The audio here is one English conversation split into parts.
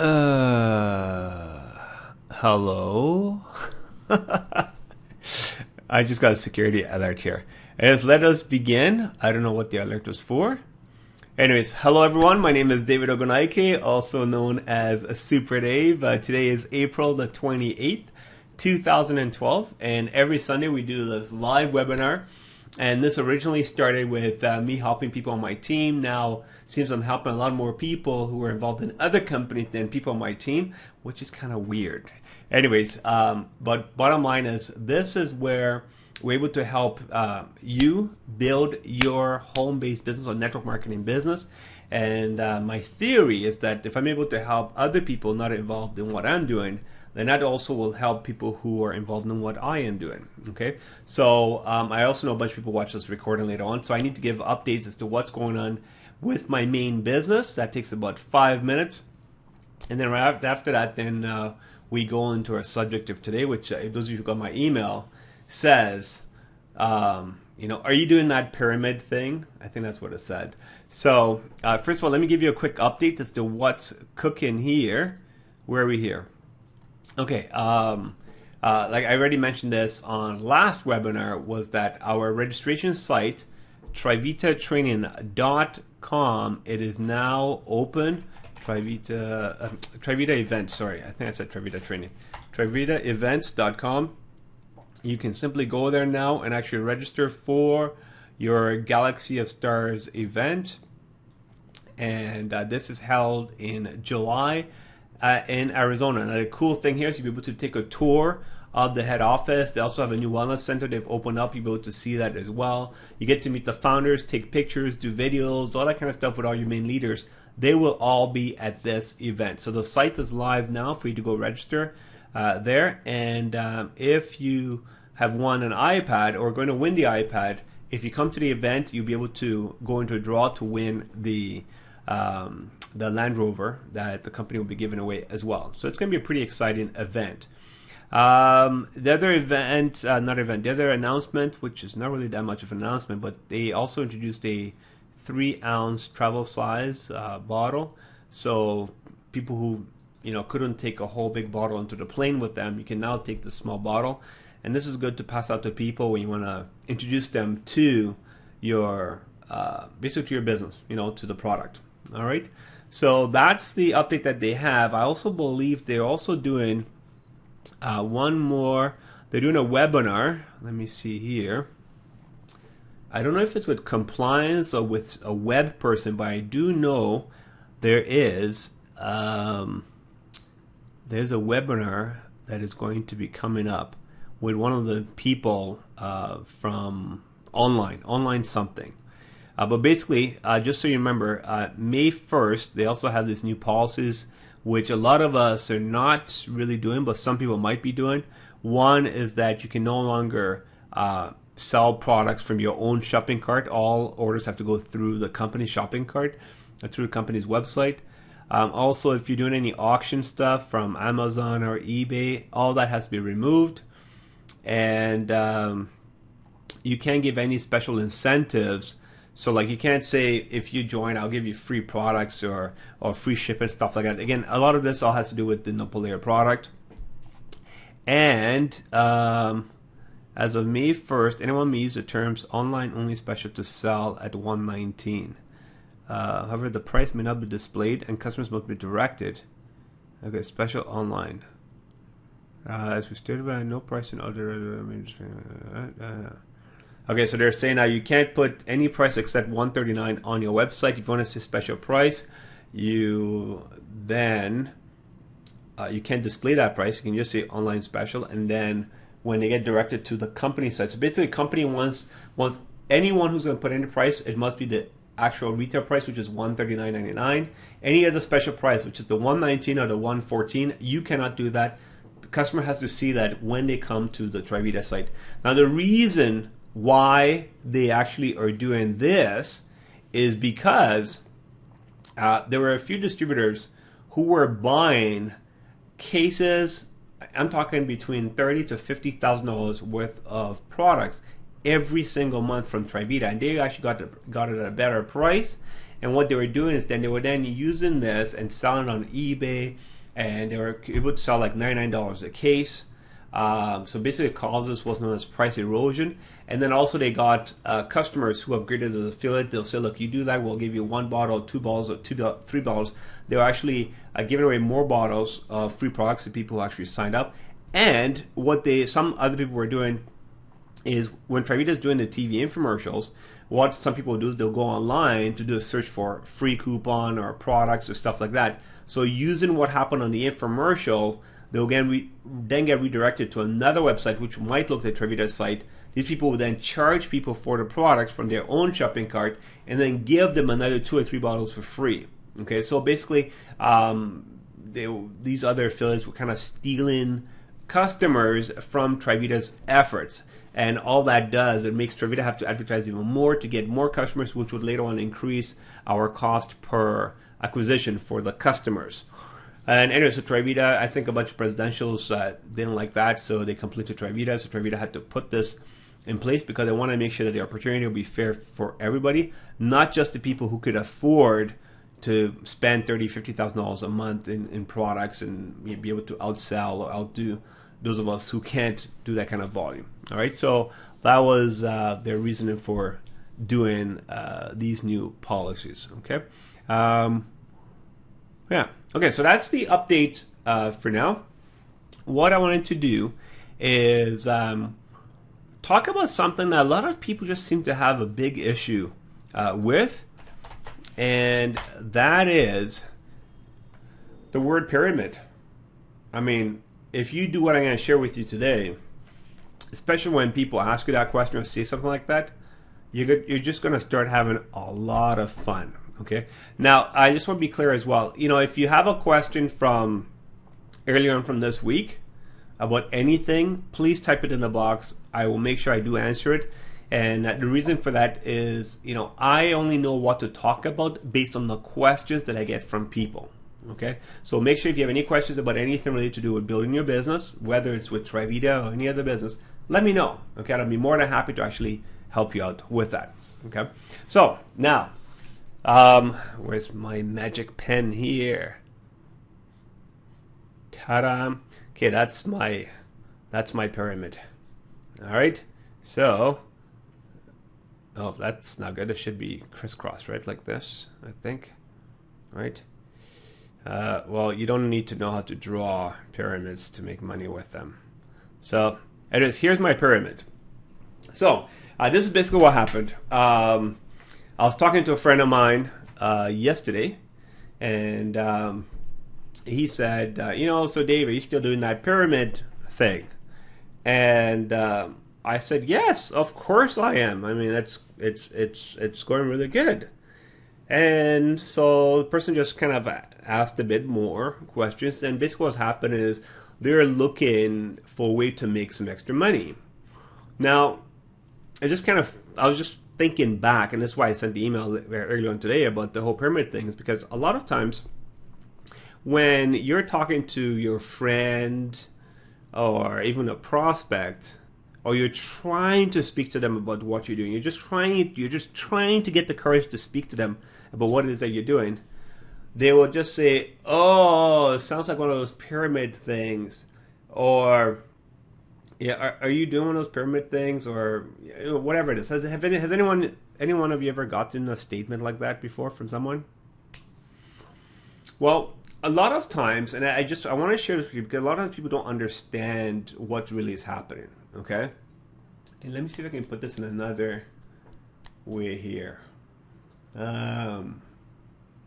Hello? I just got a security alert here. Anyways, let us begin. I don't know what the alert was for. Anyways, hello everyone. My name is David Ogonaike, also known as Super Dave. Today is April the 28th, 2012. And every Sunday we do this live webinar. And this originally started with me helping people on my team. Now seems I'm helping a lot more people who are involved in other companies than people on my team, which is kind of weird. Anyways, but bottom line is this is where we're able to help you build your home-based business or network marketing business. And my theory is that if I'm able to help other people not involved in what I'm doing, then that also will help people who are involved in what I am doing. Okay, so I also know a bunch of people watch this recording later on, so I need to give updates as to what's going on with my main business. That takes about 5 minutes, and then right after that, then we go into our subject of today, which those of you who got my email says, are you doing that pyramid thing? I think that's what it said. So first of all, let me give you a quick update as to what's cooking here. Where are we here? Okay, like I already mentioned this on last webinar, was that our registration site, trivitatraining.com, it is now open. Trivita Events, sorry, I think I said Trivita Training. TrivitaEvents.com. You can simply go there now and actually register for your Galaxy of Stars event. And this is held in July. In Arizona. Now the cool thing here is you'll be able to take a tour of the head office. They also have a new wellness center they've opened up. You'll be able to see that as well. You get to meet the founders, take pictures, do videos, all that kind of stuff with all your main leaders. They will all be at this event. So the site is live now for you to go register there. And if you have won an iPad or are going to win the iPad, if you come to the event, you'll be able to go into a draw to win the Land Rover that the company will be giving away as well. So it's going to be a pretty exciting event. The other announcement, which is not really that much of an announcement, but they also introduced a 3-ounce travel size bottle. So people who couldn't take a whole big bottle into the plane with them, you can now take the small bottle. And this is good to pass out to people when you want to introduce them to your basically to your business, to the product. All right. So that's the update that they have. I also believe they're also doing one more. They're doing a webinar. Let me see here. I don't know if it's with compliance or with a web person, but I do know there is there's a webinar that is going to be coming up with one of the people from online something. But basically, just so you remember, May 1st, they also have these new policies, which a lot of us are not really doing, but some people might be doing. One is that you can no longer sell products from your own shopping cart. All orders have to go through the company's shopping cart, through the company's website. Also, if you're doing any auction stuff from Amazon or eBay, all that has to be removed. And you can't give any special incentives. So like you can't say, if you join, I'll give you free products or free shipping, stuff like that. Again, a lot of this all has to do with the Nopalair product. And as of May 1st, anyone may use the terms online only special to sell at $119. However, the price may not be displayed and customers must be directed. Okay, special online. As we stated, no price in other. Okay, so they're saying now you can't put any price except $139 on your website. If you want to say special price, you can't display that price. You can just say online special, and then when they get directed to the company site, so basically the company wants anyone who's going to put in the price, it must be the actual retail price, which is $139.99. Any other special price, which is the $119 or the $114, you cannot do that. The customer has to see that when they come to the Trivita site. Now the reason why they actually are doing this is because there were a few distributors who were buying cases. I'm talking between $30,000 to $50,000 worth of products every single month from Trivita, and they actually got it at a better price. And what they were doing is then they were then using this and selling on eBay, and they were able to sell like $99 a case. So basically, it causes what's known as price erosion. And then also they got customers who upgraded as an affiliate. They'll say, look, you do that, we'll give you 1 bottle, 2 bottles, or 3 bottles. They were actually giving away more bottles of free products to people who actually signed up. And what some other people were doing is when Trivita is doing the TV infomercials, what some people do is they'll go online to do a search for free coupon or products or stuff like that. So using what happened on the infomercial, they'll then get redirected to another website which might look like Trivita's site. These people will then charge people for the products from their own shopping cart and then give them another 2 or 3 bottles for free. Okay, so basically these other affiliates were kind of stealing customers from Trivita's efforts. And all that does, it makes Trivita have to advertise even more to get more customers, which would later on increase our cost per acquisition for the customers. And anyway, so Trivita, I think a bunch of presidentials didn't like that, so they complained to Trivita. So Trivita had to put this in place because they want to make sure that the opportunity will be fair for everybody, not just the people who could afford to spend $30,000, $50,000 a month in products and be able to outsell or outdo those of us who can't do that kind of volume. All right, so that was their reasoning for doing these new policies. Okay, yeah. Okay, so that's the update for now. What I wanted to do is talk about something that a lot of people just seem to have a big issue with, and that is the word pyramid. I mean, if you do what I'm going to share with you today, especially when people ask you that question or say something like that, you're just going to start having a lot of fun. Okay. Now, I just want to be clear as well. You know, if you have a question from earlier on from this week about anything, please type it in the box. I will make sure I do answer it. And the reason for that is, you know, I only know what to talk about based on the questions that I get from people. Okay, so make sure if you have any questions about anything related to do with building your business, whether it's with Trivita or any other business, let me know. Okay, I'll be more than happy to actually help you out with that. Okay, so now, where's my magic pen here? Ta-da! Okay, that's my pyramid. All right, so oh, that's not good. It should be crisscross, right, like this, I think. All right. Well, you don't need to know how to draw pyramids to make money with them. So, anyways, here's my pyramid. So, this is basically what happened. I was talking to a friend of mine yesterday, and he said, you know, so Dave, are you still doing that pyramid thing? And I said, yes, of course I am. I mean, it's going really good. And so the person just kind of asked a bit more questions, and basically what's happened is they're looking for a way to make some extra money. Now, I was just thinking back, and that's why I sent the email earlier on today about the whole pyramid thing, is because a lot of times when you're talking to your friend or even a prospect, or you're trying to speak to them about what you're doing, you're just trying to get the courage to speak to them about what it is that you're doing, they will just say, oh, it sounds like one of those pyramid things, or yeah, are you doing one of those pyramid things, or whatever it is. Has anyone of you ever gotten a statement like that before from someone? Well, a lot of times, and I want to share this with you because a lot of people don't understand what really is happening. Okay, and let me see if I can put this in another way here.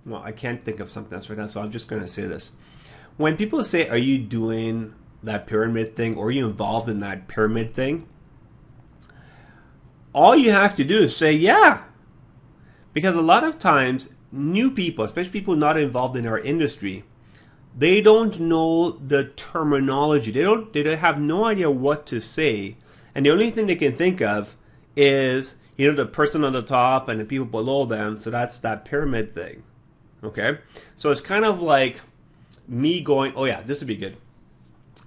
Well, I can't think of something else right now, so I'm just going to say this. When people say, are you doing that pyramid thing, or are you involved in that pyramid thing? All you have to do is say, yeah. Because a lot of times, new people, especially people not involved in our industry, they don't know the terminology. They have no idea what to say. And the only thing they can think of is, you know, the person on the top and the people below them. So that's that pyramid thing. Okay? So it's kind of like me going, oh yeah, this would be good.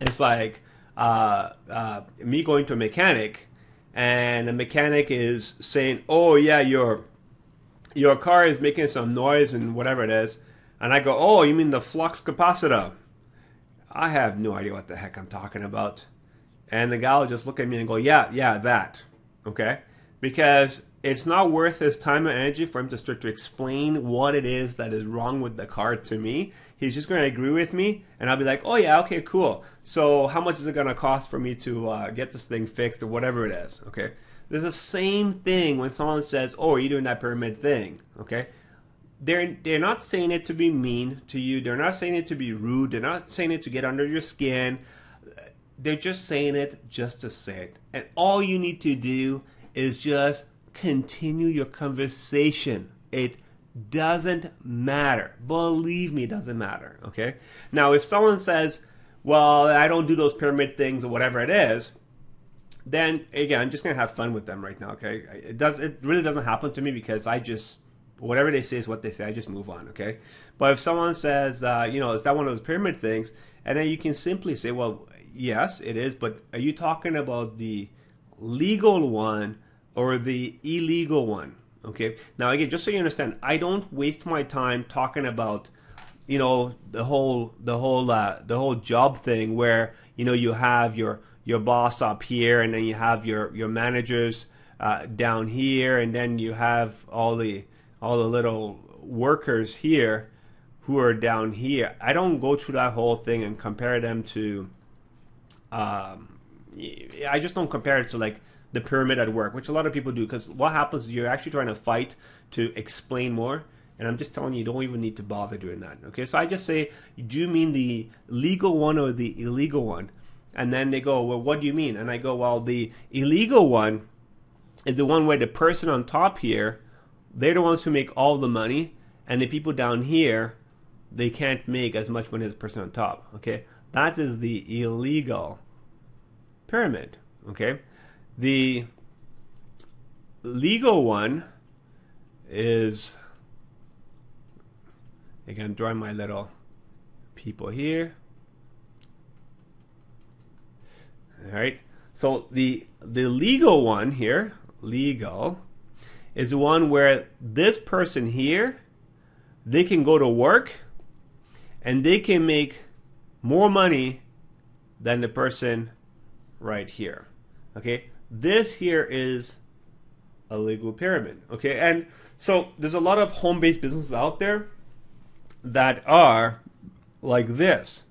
It's like me going to a mechanic, and the mechanic is saying, oh yeah, your your car is making some noise and whatever it is, and I go, oh, you mean the flux capacitor? I have no idea what the heck I'm talking about. And the guy will just look at me and go, yeah, that. Okay? Because it's not worth his time and energy for him to start to explain what it is that is wrong with the car to me. He's just going to agree with me, and I'll be like, oh yeah, okay, cool. So how much is it going to cost for me to get this thing fixed or whatever it is? Okay? There's the same thing when someone says, oh, are you doing that pyramid thing? Okay? They're not saying it to be mean to you. They're not saying it to be rude. They're not saying it to get under your skin. They're just saying it just to say it. And all you need to do is just continue your conversation. It doesn't matter. Believe me, it doesn't matter. Okay? Now, if someone says, well, I don't do those pyramid things or whatever it is, then again, I'm just gonna have fun with them right now. Okay? It really doesn't happen to me because I just, whatever they say is what they say. I just move on. Okay? But if someone says, is that one of those pyramid things? And then you can simply say, well, yes, it is. But are you talking about the legal one or the illegal one? Okay. Now, again, just so you understand, I don't waste my time talking about, the whole job thing where you have your boss up here, and then you have your managers down here, and then you have all the little workers here who are down here. I don't go through that whole thing and compare them to. I just don't compare it to like the pyramid at work, which a lot of people do, because what happens is you're actually trying to fight to explain more, and I'm just telling you, you don't even need to bother doing that. Okay, so I just say, do you mean the legal one or the illegal one? And then they go, well, what do you mean? And I go, well, the illegal one is the one where the person on top here, they're the ones who make all the money, and the people down here, they can't make as much money as the person on top. Okay, that is the illegal pyramid. Okay, the legal one is, again, drawing my little people here. All right, so the legal one here, legal, is the one where this person here, they can go to work and they can make more money than the person right here. Okay, this here is a legal pyramid. Okay, and so there's a lot of home-based businesses out there that are like this,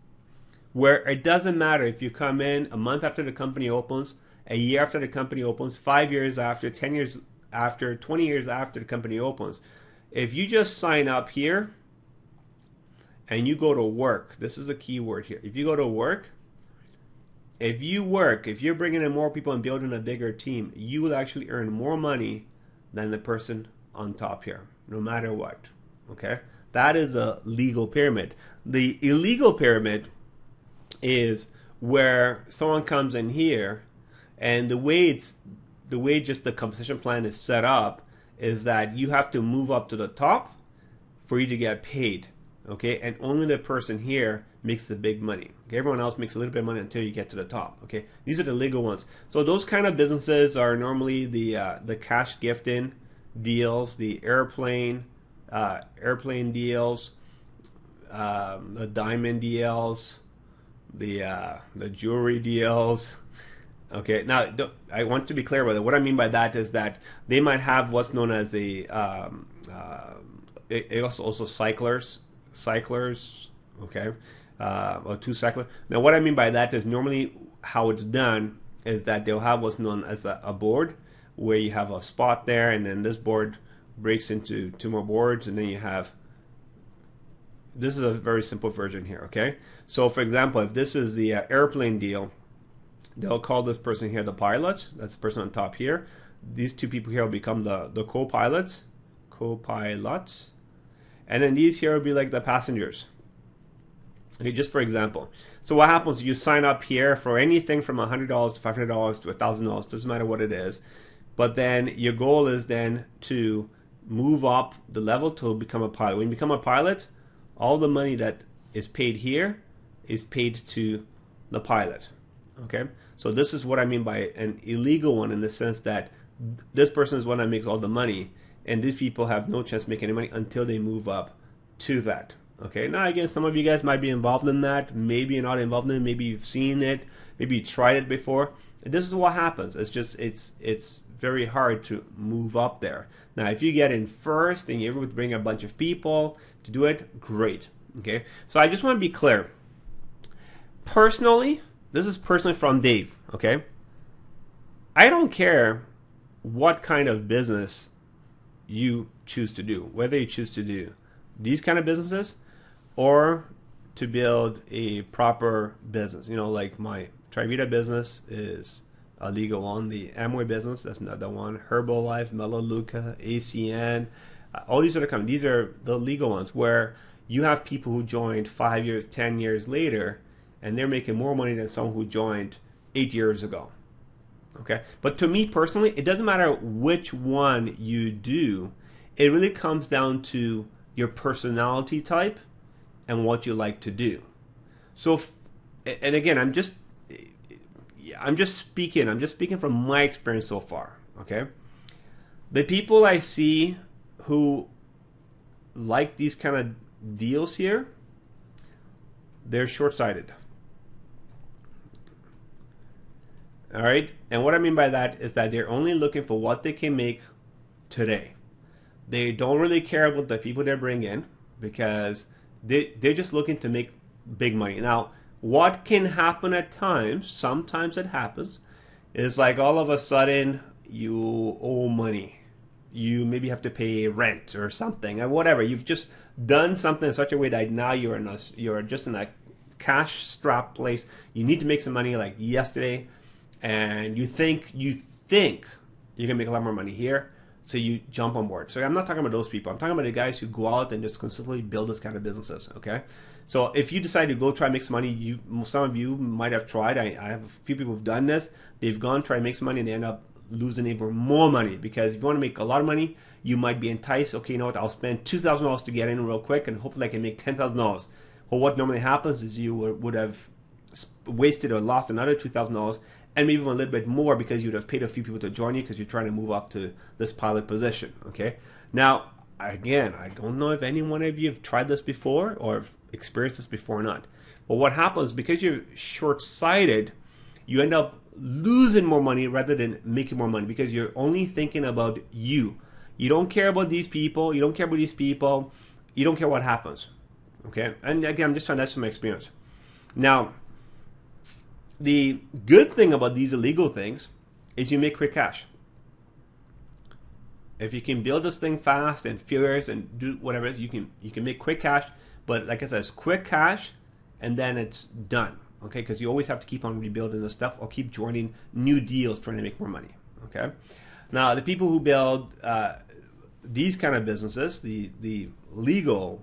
where it doesn't matter if you come in a month after the company opens, a year after the company opens, 5 years after, 10 years after, 20 years after the company opens. If you just sign up here and you go to work, this is a key word here. If you go to work, if you're bringing in more people and building a bigger team, you will actually earn more money than the person on top here, no matter what. Okay? That is a legal pyramid. The illegal pyramid is where someone comes in here, and the way just the compensation plan is set up is that you have to move up to the top for you to get paid. Okay, and only the person here makes the big money. Okay, everyone else makes a little bit of money until you get to the top. Okay, these are the legal ones. So those kind of businesses are normally the cash gifting deals, the airplane deals, the diamond deals, the jewelry deals. Okay, now I want to be clear about it. What I mean by that is that they might have what's known as a also cyclers, okay, or two cyclers. Now, what I mean by that is normally how it's done is that they'll have what's known as a board, where you have a spot there, and then this board breaks into two more boards, and then you have. This is a very simple version here, okay? So, for example, if this is the airplane deal, they'll call this person here the pilot. That's the person on top here. These two people here will become the co-pilots. And then these here will be like the passengers. Okay, just for example. So what happens, you sign up here for anything from $100 to $500 to $1,000, doesn't matter what it is. But then your goal is then to move up the level to become a pilot. When you become a pilot, all the money that is paid here is paid to the pilot. Okay, so this is what I mean by an illegal one, in the sense that this person is one that makes all the money, and these people have no chance to make any money until they move up to that. Okay, now again, some of you guys might be involved in that. Maybe you're not involved in it. Maybe you've seen it. Maybe you tried it before. This is what happens. It's just it's very hard to move up there. Now, if you get in first and you're able to bring a bunch of people to do it, great. Okay, so I just want to be clear. Personally, this is personally from Dave. Okay, I don't care what kind of business you choose to do, whether you choose to do these kind of businesses or to build a proper business. You know, like my Trivita business is a legal one. The Amway business, that's another one. Herbalife, Melaleuca, ACN, all these other companies. These are the legal ones where you have people who joined 5 years, 10 years later, and they're making more money than someone who joined 8 years ago. Okay, but to me personally, it doesn't matter which one you do. It really comes down to your personality type and what you like to do. So, and again, I'm just speaking from my experience so far. Okay, the people I see who like these kind of deals here, they're short-sighted. All right, and what I mean by that is that they're only looking for what they can make today. They don't really care about the people they bring in because they're just looking to make big money. Now, what can happen at times, sometimes it happens, is like all of a sudden you owe money. You maybe have to pay rent or something or whatever. You've just done something in such a way that now you're just in a cash strapped place. You need to make some money like yesterday. And you think you're gonna make a lot more money here, so you jump on board. So I'm not talking about those people. I'm talking about the guys who go out and just consistently build this kind of businesses. Okay, so if you decide to go try and make some money, some of you might have tried. I have a few people who've done this. They've gone try and make some money and they end up losing even more money because if you want to make a lot of money, you might be enticed. Okay, you know what? I'll spend $2,000 to get in real quick and hopefully I can make $10,000. Well, what normally happens is you would have wasted or lost another $2,000. And maybe even a little bit more because you'd have paid a few people to join you because you're trying to move up to this pilot position. Okay. Now, again, I don't know if any one of you have tried this before or have experienced this before or not. But what happens, because you're short-sighted, you end up losing more money rather than making more money because you're only thinking about you. You don't care about these people. You don't care about these people. You don't care what happens. Okay. And again, I'm just trying, that's from my experience. Now, the good thing about these illegal things is you make quick cash. If you can build this thing fast and furious and do whatever, you can make quick cash. But like I said, it's quick cash and then it's done. Okay, because you always have to keep on rebuilding this stuff or keep joining new deals trying to make more money. Okay, now the people who build these kind of businesses, the legal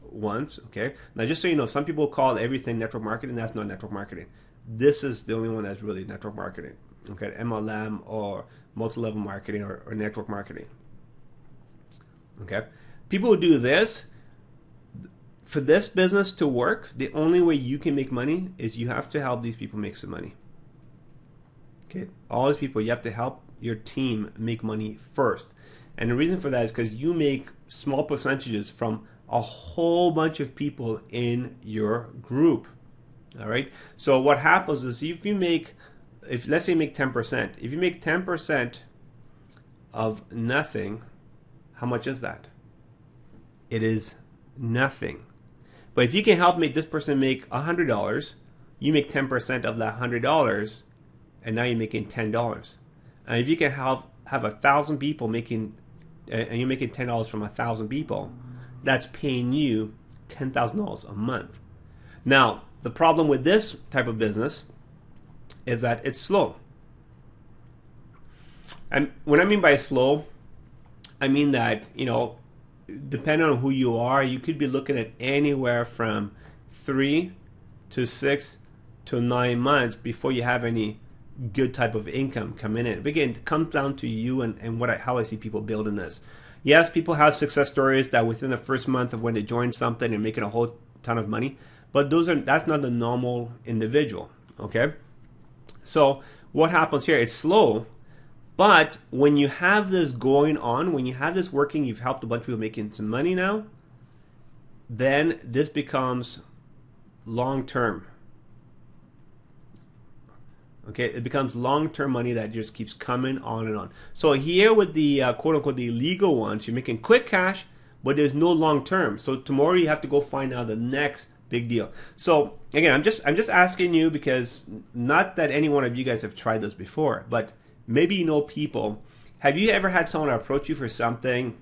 ones. Okay, now just so you know, some people call everything network marketing. That's not network marketing. This is the only one that's really network marketing. Okay, MLM or multi-level marketing or network marketing. Okay, people who do this, for this business to work, the only way you can make money is you have to help these people make some money. Okay, all these people, you have to help your team make money first. And the reason for that is because you make small percentages from a whole bunch of people in your group. All right. So what happens is if let's say you make 10%, if you make 10% of nothing, how much is that? It is nothing. But if you can help make this person make $100, you make 10% of that $100, and now you're making $10. And if you can have 1,000 people making, and you're making $10 from 1,000 people, that's paying you $10,000 a month. Now, the problem with this type of business is that it's slow. And when I mean by slow, I mean that, depending on who you are, you could be looking at anywhere from 3 to 6 to 9 months before you have any good type of income coming in. But again, it comes down to you and how I see people building this. Yes, people have success stories that within the first month of when they join something and making a whole ton of money, but that's not the normal individual. Okay, so what happens here? It's slow, But when you have this going on, when you have this working, you've helped a bunch of people making some money now, then this becomes long-term. Okay, it becomes long-term money that just keeps coming on and on. So here with the quote-unquote the illegal ones, you're making quick cash, but there's no long-term. So tomorrow you have to go find out the next big deal. So again, I'm just asking you, because not that any one of you guys have tried this before, but maybe you know people. Have you ever had someone approach you for something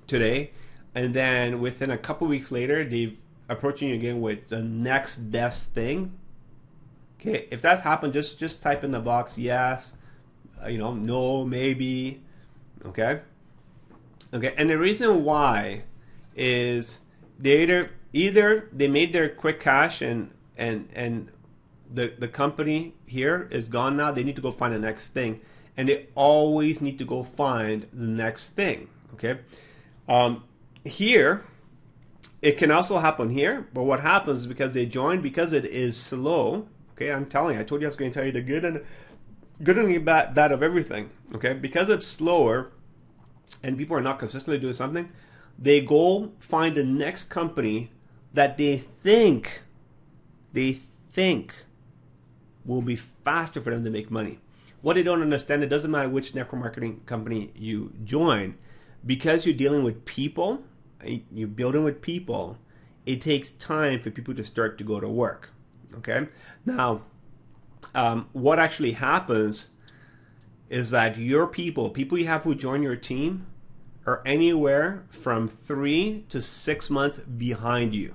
today, and then within a couple weeks later, they've approaching you again with the next best thing? Okay, if that's happened, just type in the box yes, no, maybe. Okay, and the reason why is they either they made their quick cash and the company here is gone now. They need to go find the next thing, and they always need to go find the next thing. Okay, here it can also happen here, but what happens is because they joined, because it is slow. Okay, I'm telling you, I told you I was going to tell you the good and the bad of everything. Okay, because it's slower and people are not consistently doing something, they go find the next company that they think will be faster for them to make money. What they don't understand, it doesn't matter which network marketing company you join, because you're dealing with people, you're building with people, it takes time for people to start to go to work. Okay, now what actually happens is that your people you have who join your team are anywhere from 3 to 6 months behind you.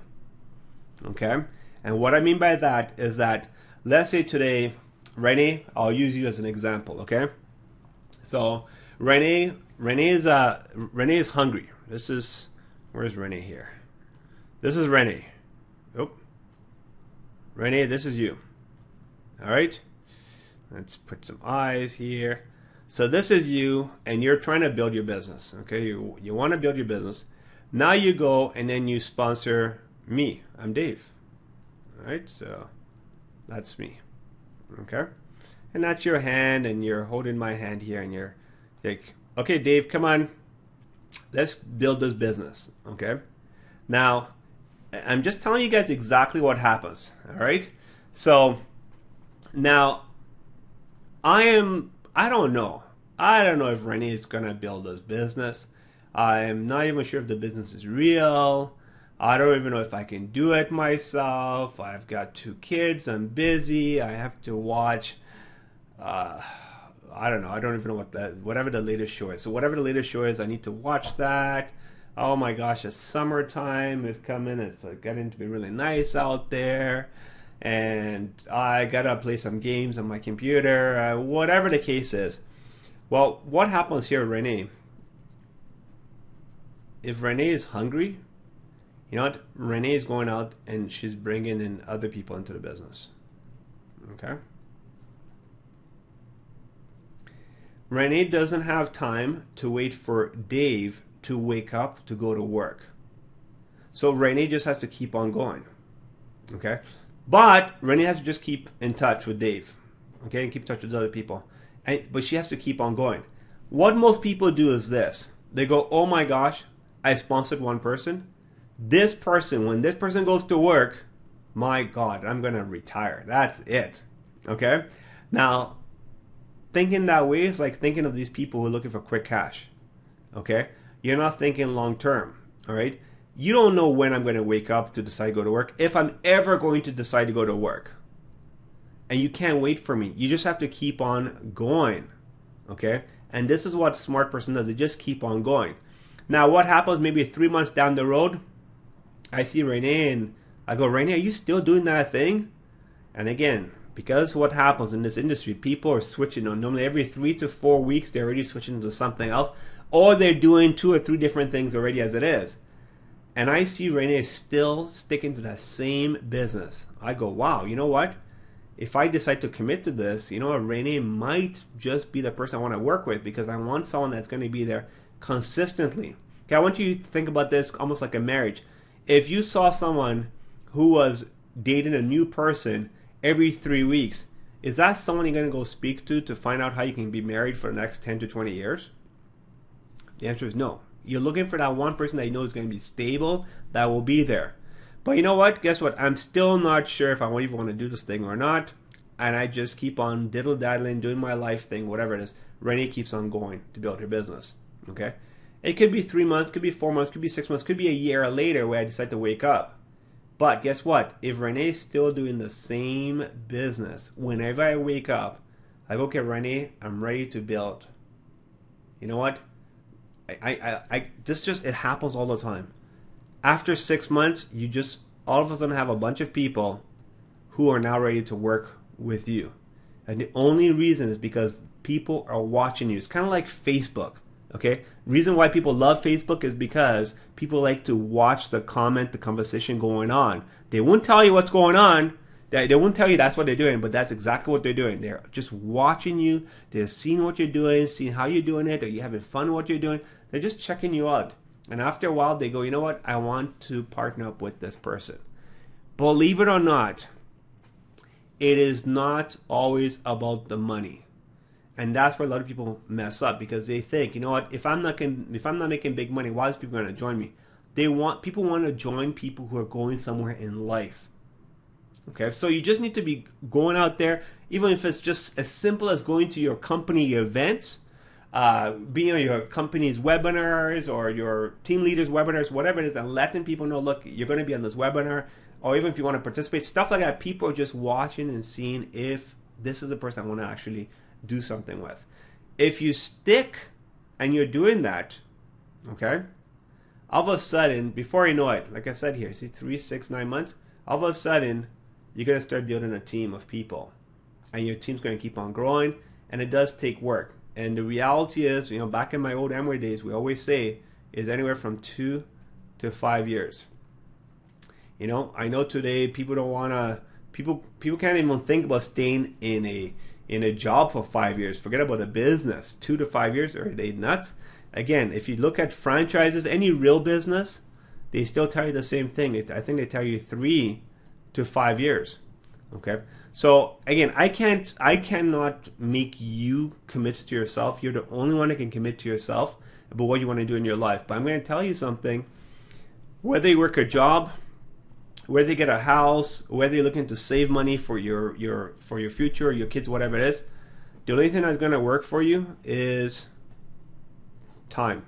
Okay, and what I mean by that is that, let's say today, Renee, I'll use you as an example. Okay, so Renee is hungry. Where's Renee here? This is Renee. Oh, Renee, this is you. All right, let's put some eyes here. So this is you, and you're trying to build your business. Okay, you want to build your business. Now you go and then you sponsor me. I'm Dave. All right, so that's me. Okay, and that's your hand, and you're holding my hand here, and you're like, okay, Dave, come on, let's build this business. Okay, now I'm just telling you guys exactly what happens. All right, so now I don't know if Renee is gonna build this business. I'm not even sure if the business is real. I don't even know if I can do it myself. I've got 2 kids. I'm busy. I have to watch. I don't know. I don't even know whatever the latest show is. So whatever the latest show is, I need to watch that. Oh my gosh, the summertime is coming. It's getting to be really nice out there, and I gotta play some games on my computer. Whatever the case is. Well, what happens here, Renee? If Renee is hungry, you know what? Renee is going out and she's bringing in other people into the business. Okay? Renee doesn't have time to wait for Dave to wake up to go to work. So Renee just has to keep on going. Okay? But Renee has to just keep in touch with Dave. Okay? And keep in touch with other people. But she has to keep on going. What most people do is this. They go, oh my gosh, I sponsored one person. This person, when this person goes to work, my God, I'm going to retire. That's it. Okay? Now, thinking that way is like thinking of these people who are looking for quick cash. Okay? You're not thinking long term. All right? You don't know when I'm going to wake up to decide to go to work, if I'm ever going to decide to go to work. And you can't wait for me. You just have to keep on going. Okay? And this is what a smart person does. They just keep on going. Now, what happens maybe 3 months down the road? I see Renee and I go, Renee, are you still doing that thing? And again, because what happens in this industry, people are switching. Normally every 3 to 4 weeks, they're already switching to something else. Or they're doing 2 or 3 different things already as it is. And I see Renee still sticking to that same business. I go, wow, you know what? If I decide to commit to this, you know what, Renee might just be the person I want to work with, because I want someone that's going to be there consistently. Okay, I want you to think about this almost like a marriage. If you saw someone who was dating a new person every 3 weeks, is that someone you're going to go speak to find out how you can be married for the next 10 to 20 years? The answer is no. You're looking for that one person that you know is going to be stable, that will be there. But you know what? Guess what? I'm still not sure if I even want to do this thing or not. And I just keep on diddle-daddling, doing my life thing, whatever it is. Renee keeps on going to build her business. Okay? It could be 3 months, could be 4 months, could be 6 months, could be a year later where I decide to wake up. But guess what? If Renee's still doing the same business, whenever I wake up, I go, okay, Renee, I'm ready to build. You know what? It happens all the time. After 6 months, you just all of a sudden have a bunch of people who are now ready to work with you. And the only reason is because people are watching you. It's kind of like Facebook, okay? Reason why people love Facebook is because people like to watch the conversation going on. They won't tell you what's going on. They won't tell you that's what they're doing, but that's exactly what they're doing. They're just watching you. They're seeing what you're doing, seeing how you're doing it. Are you having fun with what you're doing? They're just checking you out. And after a while, they go, you know what? I want to partner up with this person. Believe it or not, it is not always about the money. And that's where a lot of people mess up, because they think, you know what? If I'm not making big money, why is people going to join me? People want to join people who are going somewhere in life. Okay, so you just need to be going out there, even if it's just as simple as going to your company events, being on your company's webinars or your team leaders' webinars, whatever it is, and letting people know, look, you're going to be on this webinar, or even if you want to participate, stuff like that. People are just watching and seeing if this is the person I want to actually do something with. If you stick and you're doing that, okay, all of a sudden, before you know it, like I said here, see 3, 6, 9 months, all of a sudden, you're going to start building a team of people. And your team's going to keep on growing, and it does take work. And the reality is, you know, back in my old Amway days, we always say is anywhere from 2 to 5 years. You know, I know today people don't want to, people can't even think about staying in a job for 5 years. Forget about a business. 2 to 5 years, are they nuts? Again, if you look at franchises, any real business, they still tell you the same thing. I think they tell you 3 to 5 years. Okay, so again, I cannot make you commit to yourself. You're the only one that can commit to yourself about what you want to do in your life. But I'm going to tell you something. Whether you work a job, whether you get a house, whether you're looking to save money for your future, your kids, whatever it is, the only thing that's going to work for you is time.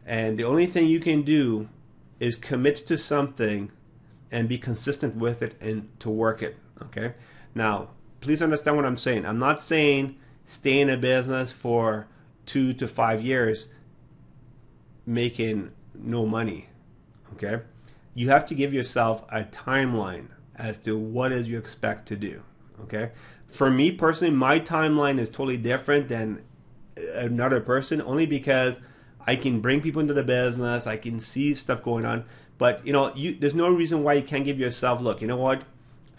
And the only thing you can do is commit to something and be consistent with it and to work it. Okay? Now, please understand what I'm saying. I'm not saying stay in a business for 2 to 5 years making no money. Okay? You have to give yourself a timeline as to what is you expect to do. Okay? For me personally, my timeline is totally different than another person, only because I can bring people into the business, I can see stuff going on. But, you know, there's no reason why you can't give yourself, look, you know what?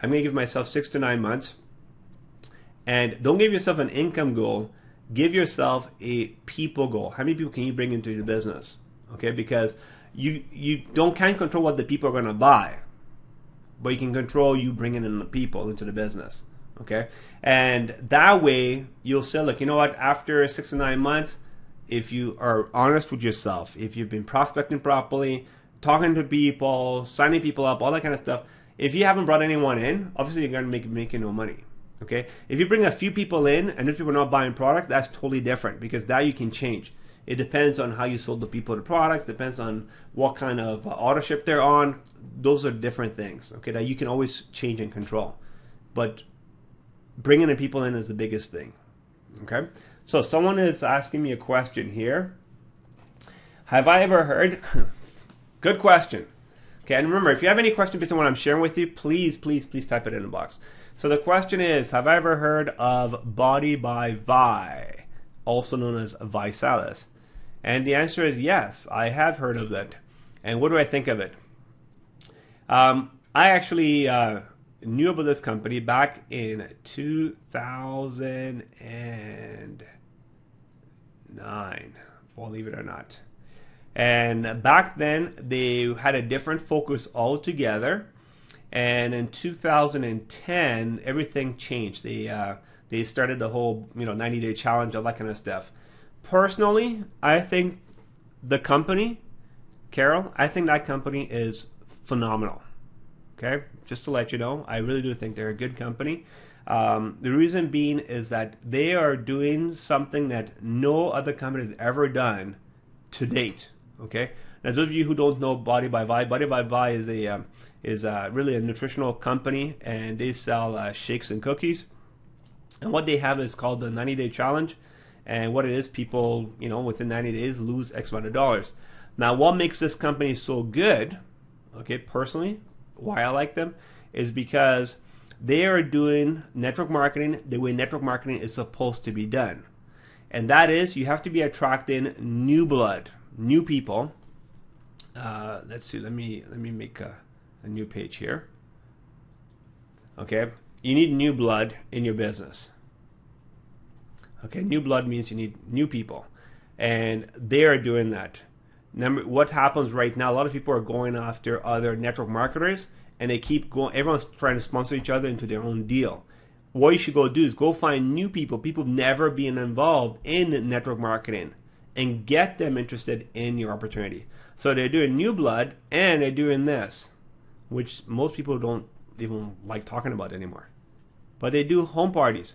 I'm going to give myself 6 to 9 months. And don't give yourself an income goal. Give yourself a people goal. How many people can you bring into your business? Okay, because you can't control what the people are going to buy. But you can control you bringing in the people into the business. Okay? And that way, you'll say, look, you know what? After 6 to 9 months, if you are honest with yourself, if you've been prospecting properly, talking to people, signing people up, all that kind of stuff. If you haven't brought anyone in, obviously you're going to be making no money. Okay? If you bring a few people in and those people are not buying products, that's totally different, because that you can change. It depends on how you sold the people the products, depends on what kind of authorship they're on. Those are different things, okay, that you can always change and control. But bringing the people in is the biggest thing. Okay? So someone is asking me a question here. Have I ever heard... Good question. Okay, and remember, if you have any question based on what I'm sharing with you, please type it in the box. So the question is, have I ever heard of Body by Vi, also known as Visalis? And the answer is yes, I have heard of that. And what do I think of it? I actually knew about this company back in 2009, believe it or not. And back then, they had a different focus altogether. And in 2010, everything changed. They started the whole 90-day challenge, all that kind of stuff. Personally, I think the company, Carol, I think that company is phenomenal. Okay, just to let you know, I really do think they're a good company. The reason being is that they are doing something that no other company has ever done to date. Okay, now those of you who don't know Body by Vi is really a nutritional company, and they sell shakes and cookies. And what they have is called the 90-day challenge. And what it is, people, within 90 days lose X amount of dollars. Now, what makes this company so good, okay, personally, why I like them, is because they are doing network marketing the way network marketing is supposed to be done. And that is, you have to be attracting new blood, new people. Let's see, let me make a new page here. Okay, you need new blood in your business. Okay, new blood means you need new people, and they are doing that. What happens right now, a lot of people are going after other network marketers, and they keep going, everyone's trying to sponsor each other into their own deal. What you should go do is go find new people who've never been involved in network marketing, and get them interested in your opportunity. So they're doing new blood, and they're doing this, which most people don't even like talking about anymore. But they do home parties.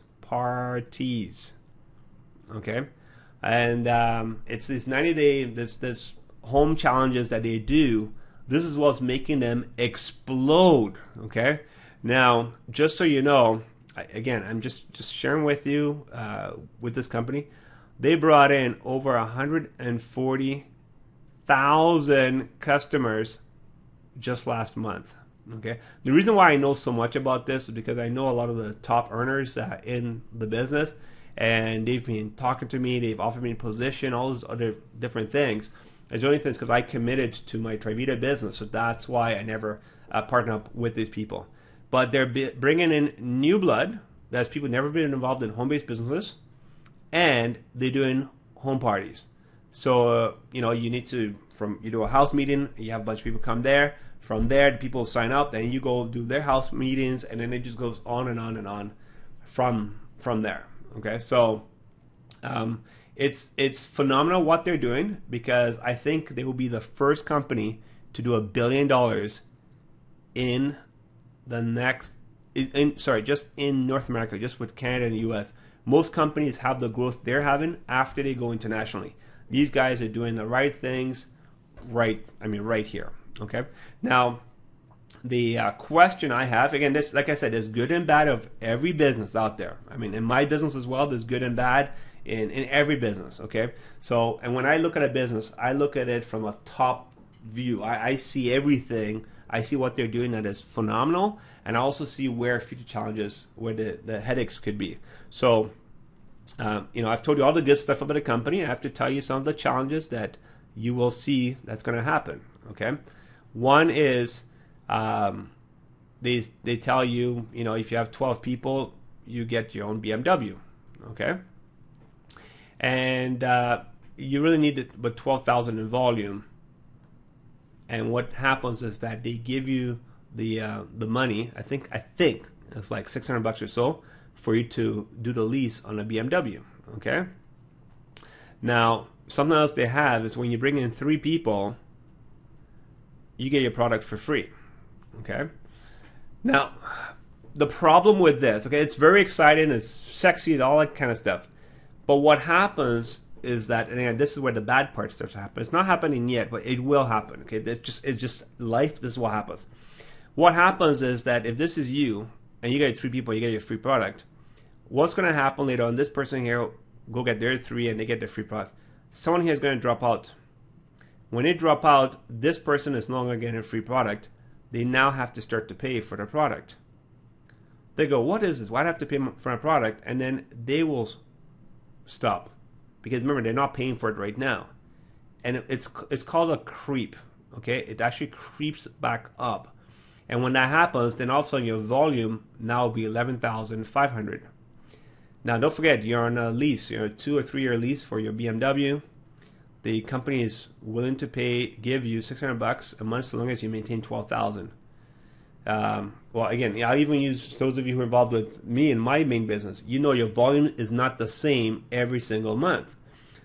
Okay, and it's this 90-day, this home challenges that they do. This is what's making them explode. Okay, now just so you know, again, I'm just sharing with you with this company. They brought in over 140,000 customers just last month. Okay, the reason why I know so much about this is because I know a lot of the top earners in the business. And they've been talking to me, they've offered me a position, all those other different things. The only thing is because I committed to my Trivita business, so that's why I never partner up with these people. But they're bringing in new blood, that's people who've never been involved in home-based businesses, and they're doing home parties. So, you need to, you do a house meeting, you have a bunch of people come there, from there the people sign up, then you go do their house meetings, and then it just goes on and on and on from there. Okay, so it's phenomenal what they're doing, because I think they will be the first company to do $1 billion in the next, just in North America, just with Canada and the US. Most companies have the growth they're having after they go internationally. These guys are doing the right things, right here. Okay, now the question I have, again, this, like I said, there's good and bad of every business out there. I mean, in my business as well, there's good and bad in every business, okay? So, and when I look at a business, I look at it from a top view. I see everything. I see what they're doing that is phenomenal, and I also see where future challenges, where the headaches could be. So, I've told you all the good stuff about the company. I have to tell you some of the challenges that you will see that's going to happen, okay? One is, they tell you, if you have 12 people, you get your own BMW, okay? And you really need but 12,000 in volume. And what happens is that they give you the money. I think it's like $600 or so for you to do the lease on a BMW, okay? Now, something else they have is when you bring in 3 people, you get your product for free. Okay. Now, the problem with this, okay, it's very exciting, it's sexy, and all that kind of stuff. But what happens is that, and again, this is where the bad part starts to happen. It's not happening yet, but it will happen. Okay, it's just life. This is what happens. What happens is that if this is you and you get 3 people, you get your free product. What's going to happen later on? This person here go get their 3 and they get their free product. Someone here is going to drop out. When they drop out, this person is no longer getting a free product. They now have to start to pay for the product. They go, what is this? Why do I have to pay for a product? And then they will stop. Because remember, they're not paying for it right now. And it's called a creep. Okay? It actually creeps back up. And when that happens, then all of a sudden your volume now will be 11,500. Now don't forget, you're on a lease. You're on a 2 or 3 year lease for your BMW. The company is willing to give you $600 a month so long as you maintain 12,000. Well, again, I'll even use those of you who are involved with me in my main business. You know, your volume is not the same every single month.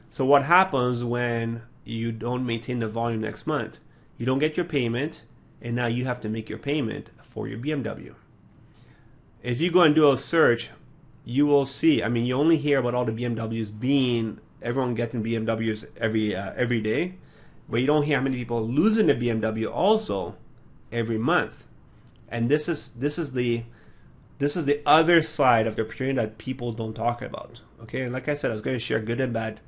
So what happens when you don't maintain the volume next month? You don't get your payment, and now you have to make your payment for your BMW. If you go and do a search, you will see, I mean, you only hear about all the BMWs everyone getting BMWs every day, but you don't hear how many people losing the BMW also every month. And this is the other side of the opportunity that people don't talk about. Okay, and like I said, I was going to share good and bad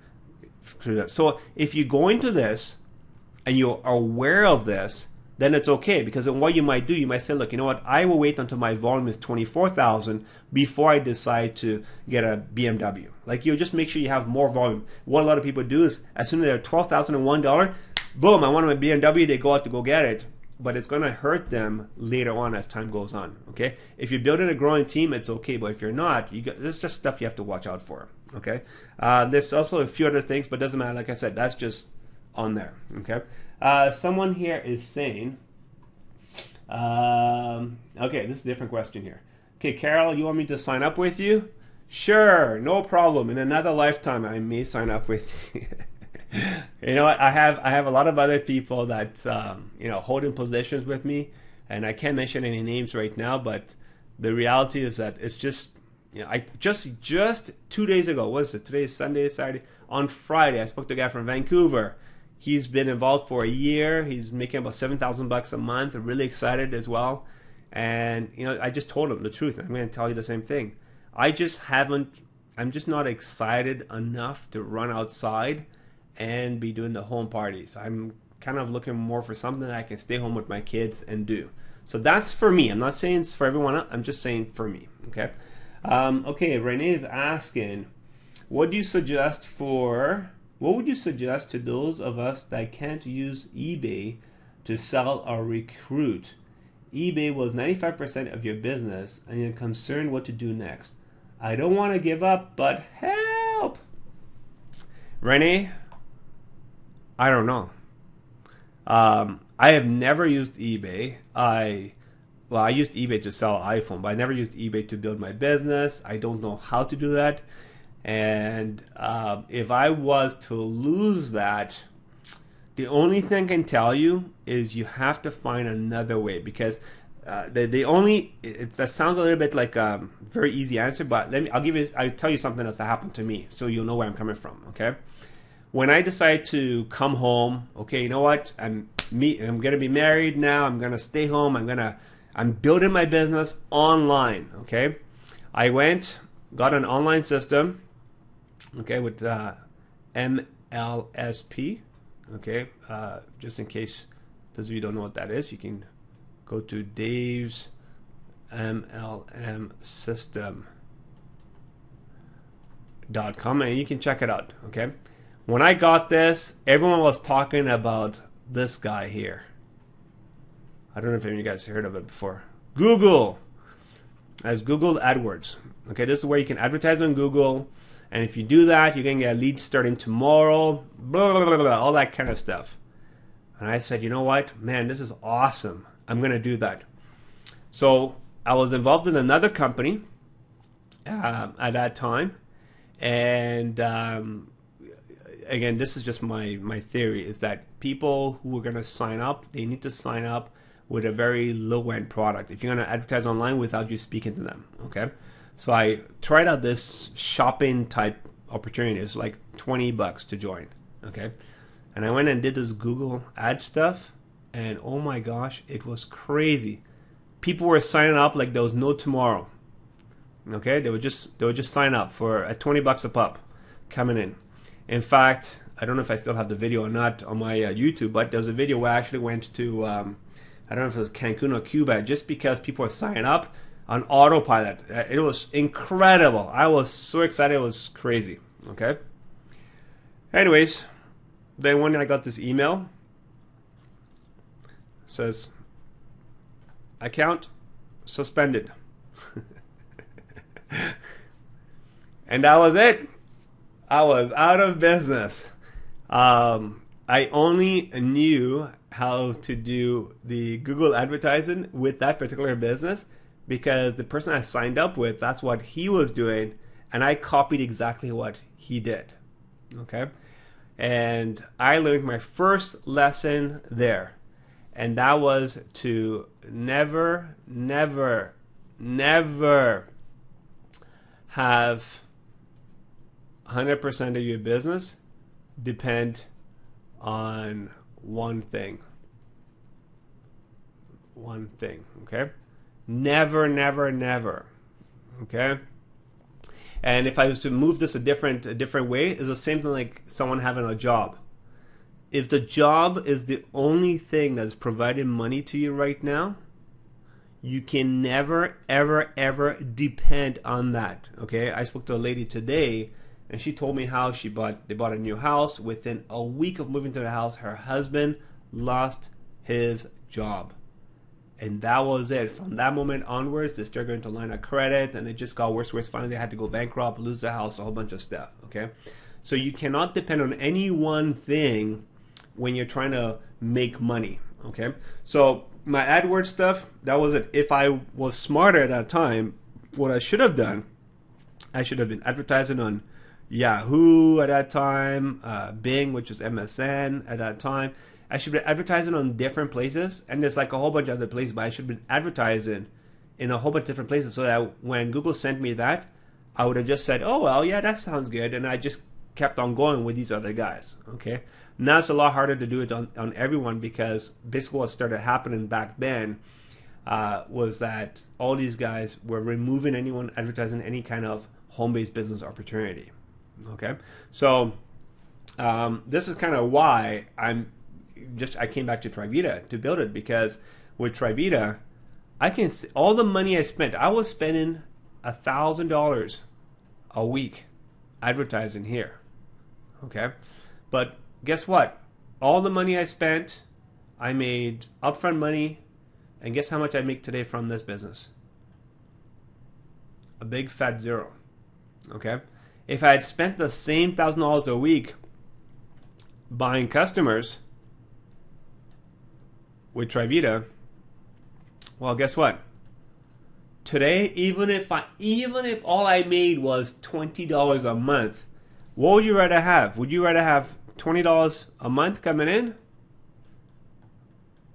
through that. So if you go into this and you're aware of this, then it's okay, because what you might do, you might say, look, you know what, I will wait until my volume is 24,000 before I decide to get a BMW. Like, you just make sure you have more volume. What a lot of people do is, as soon as they're $12,001, boom, I want my BMW, they go out to go get it. But it's going to hurt them later on as time goes on. Okay, if you're building a growing team, it's okay. But if you're not, there's just stuff you have to watch out for. Okay, there's also a few other things, but it doesn't matter. Like I said, that's just on there. Okay, someone here is saying, okay, this is a different question here. Okay, Carol, you want me to sign up with you? Sure, no problem. In another lifetime, I may sign up with you. You know what? I have a lot of other people that holding positions with me, and I can't mention any names right now. But the reality is that it's just, I just 2 days ago, what is it? Today is Sunday, Saturday. On Friday, I spoke to a guy from Vancouver. He's been involved for a year. He's making about $7,000 a month. I'm really excited as well. And I just told him the truth. I'm going to tell you the same thing. I'm just not excited enough to run outside and be doing the home parties. I'm kind of looking more for something that I can stay home with my kids and do. So that's for me. I'm not saying it's for everyone else. I'm just saying for me. Okay. Okay. Renee is asking, what would you suggest to those of us that can't use eBay to sell or recruit? eBay was 95% of your business, and you're concerned what to do next. I don't want to give up, but help. Renee, I don't know. I have never used eBay. I used eBay to sell an iPhone, but I never used eBay to build my business. I don't know how to do that. And if I was to lose that, the only thing I can tell you is you have to find another way, because that sounds a little bit like a very easy answer, but I'll tell you something else that happened to me, so you'll know where I'm coming from. Okay. When I decided to come home, okay, you know what? I'm gonna be married now. I'm gonna stay home. I'm building my business online. Okay, I got an online system. Okay, with MLSP. Okay, just in case those of you don't know what that is, you can go to Dave's MLM System.com and you can check it out. Okay. When I got this, everyone was talking about this guy here. I don't know if any of you guys heard of it before. Google. As Google AdWords. Okay, this is where you can advertise on Google. And if you do that, you can get a lead starting tomorrow. Blah, blah, blah, blah, all that kind of stuff. And I said, you know what? Man, this is awesome. I'm going to do that. So I was involved in another company at that time. And again, this is just my theory, is that people who are going to sign up, they need to sign up with a very low-end product if you're going to advertise online without you speaking to them. Okay, so I tried out this shopping type opportunity. It's like $20 to join. Okay, and I went and did this Google ad stuff, and oh my gosh, it was crazy. People were signing up like there was no tomorrow. Okay, they would just sign up for at $20 a pop coming in. In fact, I don't know if I still have the video or not on my YouTube, but there's a video where I actually went to, I don't know if it was Cancun or Cuba, just because people were signing up on autopilot. It was incredible. I was so excited. It was crazy. Okay. Anyways, then when I got this email, it says, account suspended. And that was it. I was out of business. I only knew how to do the Google advertising with that particular business, because the person I signed up with, that's what he was doing, and I copied exactly what he did. Okay? And I learned my first lesson there, and that was to never, never, never have 100% of your business depend on one thing. One thing, okay? Never, never, never, okay? And if I was to move this a different way, it's the same thing like someone having a job. If the job is the only thing that's providing money to you right now, you can never, ever, ever depend on that, okay? I spoke to a lady today, and she told me how they bought a new house. Within a week of moving to the house, her husband lost his job. And that was it. From that moment onwards, they started going to line of credit, and it just got worse. Finally, they had to go bankrupt, lose the house, a whole bunch of stuff, okay? So you cannot depend on any one thing when you're trying to make money, okay? So my AdWords stuff, that was it. If I was smarter at that time, what I should have done, I should have been advertising on Yahoo at that time, Bing, which was MSN at that time. I should be advertising on different places, and there's like a whole bunch of other places, but I should have been advertising in a whole bunch of different places so that when Google sent me that, I would have just said, oh, well, yeah, that sounds good, and I just kept on going with these other guys, okay? Now it's a lot harder to do it on everyone, because basically what started happening back then was that all these guys were removing anyone advertising any kind of home-based business opportunity, okay? So this is kind of why I came back to Trivita to build it, because with Trivita, I can see all the money I spent. I was spending $1,000 a week advertising here, okay? But guess what? All the money I spent, I made upfront money, and guess how much I make today from this business? A big fat zero, okay? If I had spent the same $1,000 a week buying customers with Trivita, well, guess what? Today, even if all I made was $20 a month, what would you rather have? Would you rather have $20 a month coming in,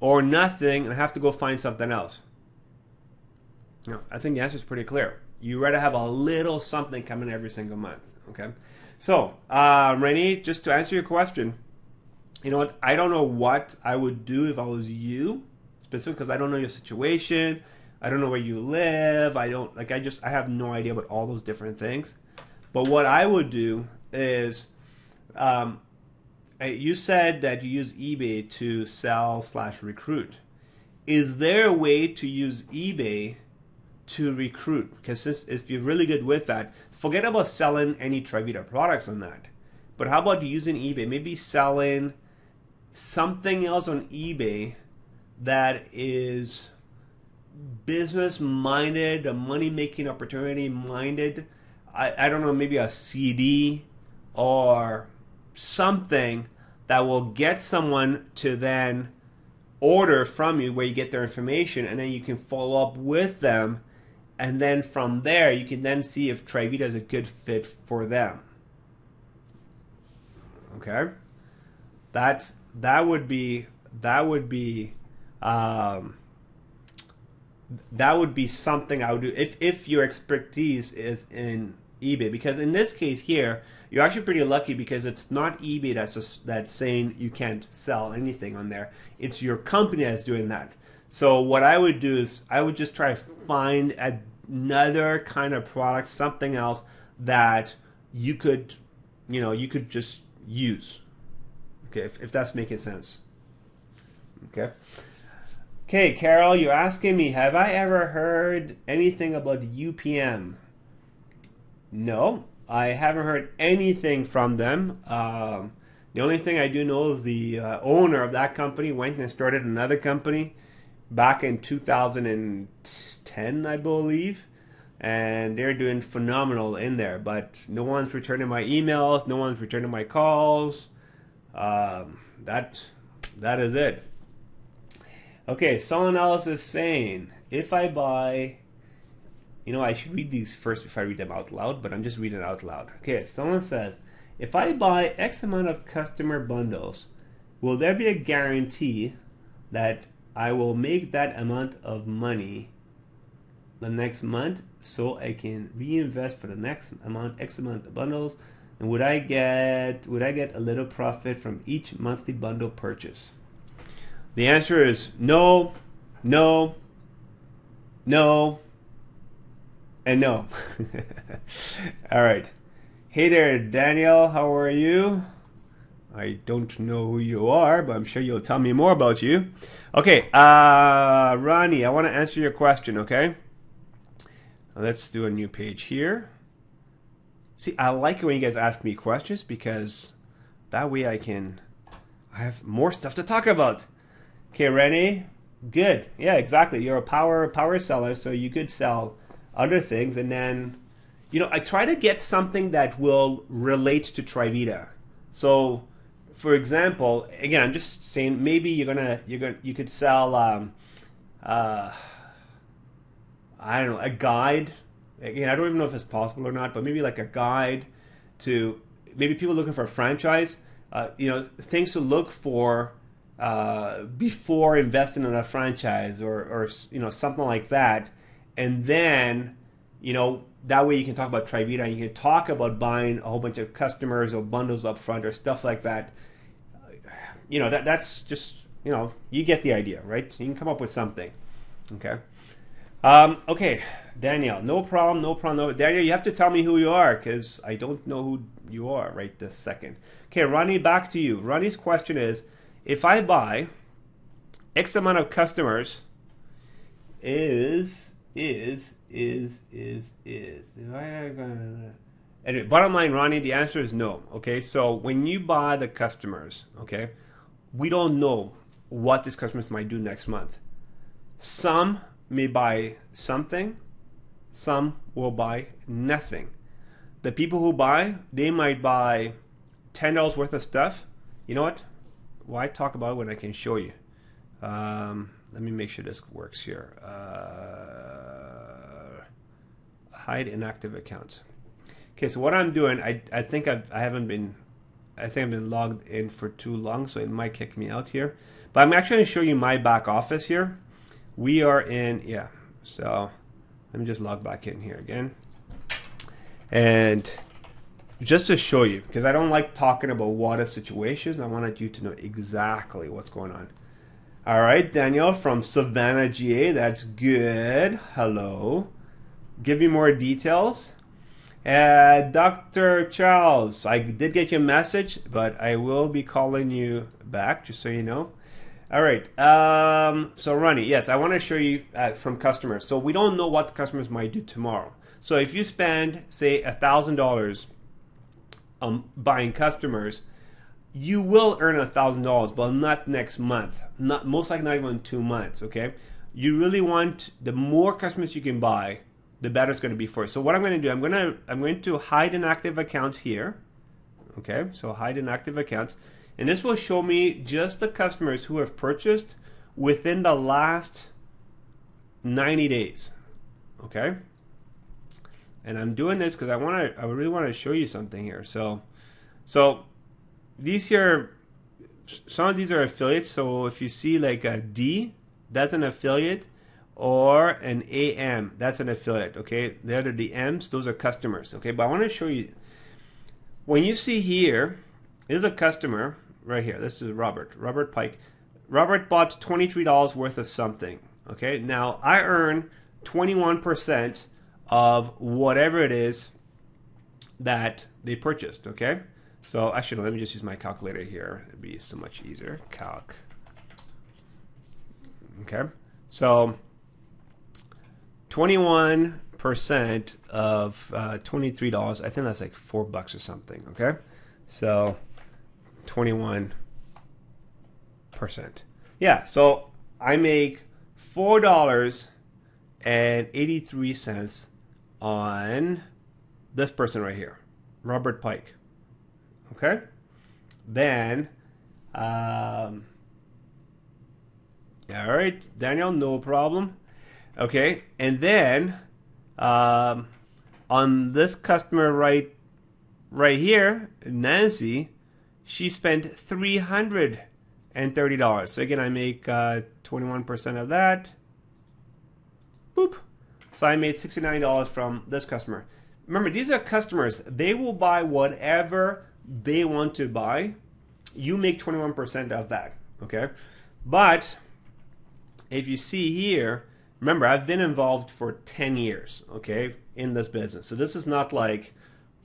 or nothing and have to go find something else? No, I think the answer is pretty clear. You rather have a little something coming every single month. Okay, so Renee, just to answer your question, you know what? I don't know what I would do if I was you, specifically because I don't know your situation. I don't know where you live. I have no idea about all those different things. But what I would do is, you said that you use eBay to sell/recruit. Is there a way to use eBay to recruit? Because if you're really good with that, forget about selling any Trivita products on that. But how about using eBay? Maybe selling something else on eBay that is business minded, a money making opportunity minded. I don't know, maybe a CD or something that will get someone to then order from you, where you get their information, and then you can follow up with them, and then from there you can then see if Trivita is a good fit for them. Okay, that would be something I would do if your expertise is in eBay, because in this case here, you're actually pretty lucky, because it's not eBay that's saying you can't sell anything on there. It's your company that's doing that. So what I would do is I would just try to find another kind of product, something else that you could just use. Okay, if that's making sense. Okay, Carol, you're asking me, have I ever heard anything about UPM? No, I haven't heard anything from them. The only thing I do know is the owner of that company went and started another company back in 2010, I believe, and they're doing phenomenal in there. But no one's returning my emails, no one's returning my calls. That is it. Okay, someone else is saying, if I buy, I should read these first before I read them out loud, but I'm just reading it out loud. Okay, someone says, if I buy X amount of customer bundles, will there be a guarantee that I will make that amount of money the next month so I can reinvest for the next amount, X amount of bundles? And would I get a little profit from each monthly bundle purchase? The answer is no, no, no, and no. All right. Hey there, Daniel. How are you? I don't know who you are, but I'm sure you'll tell me more about you. Okay, Ronnie, I want to answer your question, okay? Let's do a new page here. See, I like it when you guys ask me questions because that way I have more stuff to talk about. Okay, Rennie, good. Yeah, exactly. You're a power seller, so you could sell other things, and then, I try to get something that will relate to Trivita. So, for example, again, I'm just saying maybe you could sell I don't know, a guide. Again, I don't even know if it's possible or not, but maybe like a guide to maybe people looking for a franchise. Things to look for before investing in a franchise or something like that, and then that way you can talk about Trivita and you can talk about buying a whole bunch of customers or bundles up front or stuff like that. That's just you get the idea, right? You can come up with something. Okay. Okay, Danielle, no problem. No. Danielle, you have to tell me who you are because I don't know who you are right this second. Okay, Ronnie, back to you. Ronnie's question is, if I buy X amount of customers, anyway, bottom line, Ronnie, the answer is no. Okay, so when you buy the customers, okay, we don't know what these customers might do next month. Some may buy something, some will buy nothing. The people who buy, they might buy $10 worth of stuff. You know what? Why talk about it when I can show you? Let me make sure this works here. Hide inactive accounts. Okay, so what I'm doing, I think I've been logged in for too long, so it might kick me out here. But I'm actually going to show you my back office here. We are in, so let me just log back in here again. And just to show you, because I don't like talking about what if situations, I wanted you to know exactly what's going on. All right, Danielle from Savannah, GA, that's good. Hello. Give me more details. Dr. Charles, I did get your message, but I will be calling you back, just so you know. All right, so Ronnie, yes, I want to show you from customers. So we don't know what the customers might do tomorrow. So if you spend, say, $1,000 buying customers, you will earn $1,000, but not next month. Most likely not even 2 months, okay? You really want, the more customers you can buy, the better it's going to be for you. So what I'm going to do, I'm going to hide inactive accounts here. Okay, so hide inactive accounts. And this will show me just the customers who have purchased within the last 90 days. Okay? And I'm doing this because I really want to show you something here. So these here, some of these are affiliates. So if you see like a D, that's an affiliate, or an AM, that's an affiliate. Okay, the other the M's, those are customers. Okay, but I want to show you. When you see here, is a customer right here. This is Robert Pike. Robert bought $23 worth of something. Okay, now I earn 21% of whatever it is that they purchased. Okay, so actually, let me just use my calculator here. It'd be so much easier. Calc. Okay, so 21% of $23. I think that's like $4 or something. Okay, so 21%. Yeah, so I make $4.83 on this person right here, Robert Pike. Okay, then All right, Daniel, no problem. Okay, and then um, on this customer right here, Nancy, she spent $330. So again, I make 21% of that. Boop. So I made $69 from this customer. Remember, these are customers. They will buy whatever they want to buy. You make 21% of that. Okay, but if you see here, remember, I've been involved for 10 years, okay, in this business. So this is not like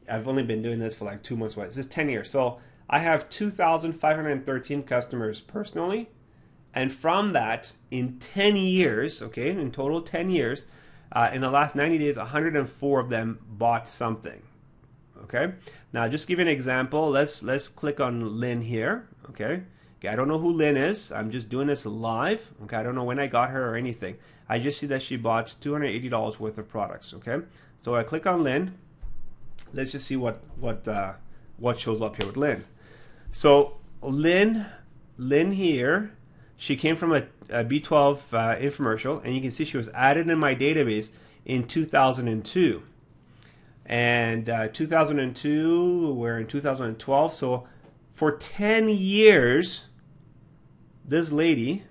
I've only been doing this for like 2 months. This is 10 years. So I have 2,513 customers personally. And from that, in 10 years, okay, in total 10 years, in the last 90 days, 104 of them bought something. Okay. Now, just give you an example. Let's click on Lynn here. Okay. I don't know who Lynn is. I'm just doing this live. Okay. I don't know when I got her or anything. I just see that she bought $280 worth of products. Okay. So I click on Lynn. Let's just see what shows up here with Lynn. So Lynn here, she came from a B12 infomercial, and you can see she was added in my database in 2002. And 2002, we're in 2012. So for 10 years, this lady,